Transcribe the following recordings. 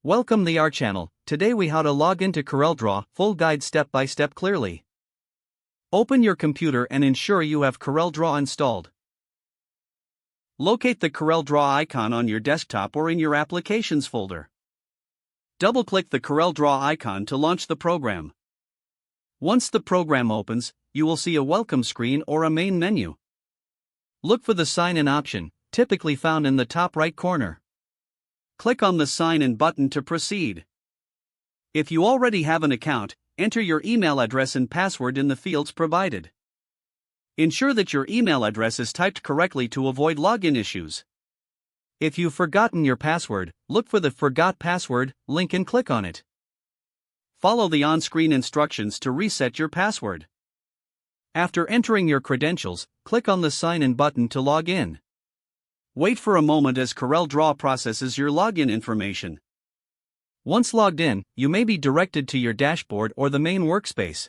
Welcome the our channel. Today we how to log into CorelDRAW, full guide step by step clearly. Open your computer and ensure you have CorelDRAW installed. Locate the CorelDRAW icon on your desktop or in your applications folder. Double-click the CorelDRAW icon to launch the program. Once the program opens, you will see a welcome screen or a main menu. Look for the sign in option, typically found in the top right corner. Click on the Sign In button to proceed. If you already have an account, enter your email address and password in the fields provided. Ensure that your email address is typed correctly to avoid login issues. If you've forgotten your password, look for the Forgot Password link and click on it. Follow the on-screen instructions to reset your password. After entering your credentials, click on the Sign In button to log in. Wait for a moment as CorelDRAW processes your login information. Once logged in, you may be directed to your dashboard or the main workspace.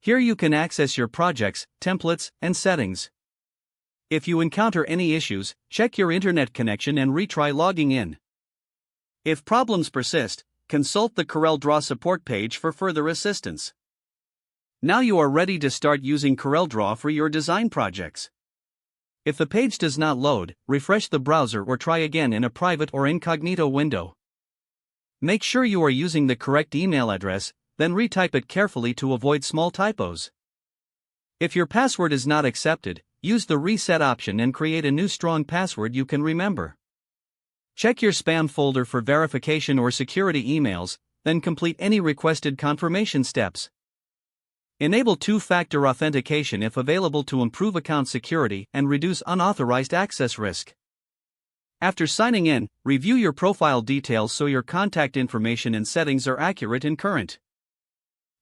Here you can access your projects, templates, and settings. If you encounter any issues, check your internet connection and retry logging in. If problems persist, consult the CorelDRAW support page for further assistance. Now you are ready to start using CorelDRAW for your design projects. If the page does not load, refresh the browser or try again in a private or incognito window. Make sure you are using the correct email address, then retype it carefully to avoid small typos. If your password is not accepted, use the reset option and create a new strong password you can remember. Check your spam folder for verification or security emails, then complete any requested confirmation steps. Enable two-factor authentication if available to improve account security and reduce unauthorized access risk. After signing in, review your profile details so your contact information and settings are accurate and current.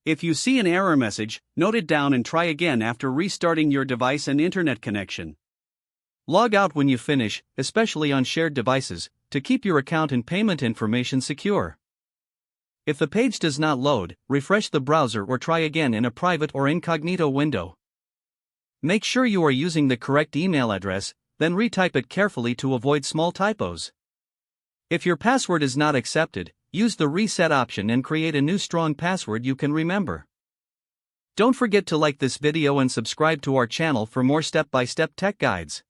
If you see an error message, note it down and try again after restarting your device and internet connection. Log out when you finish, especially on shared devices, to keep your account and payment information secure. If the page does not load, refresh the browser or try again in a private or incognito window. Make sure you are using the correct email address, then retype it carefully to avoid small typos. If your password is not accepted, use the reset option and create a new strong password you can remember. Don't forget to like this video and subscribe to our channel for more step-by-step tech guides.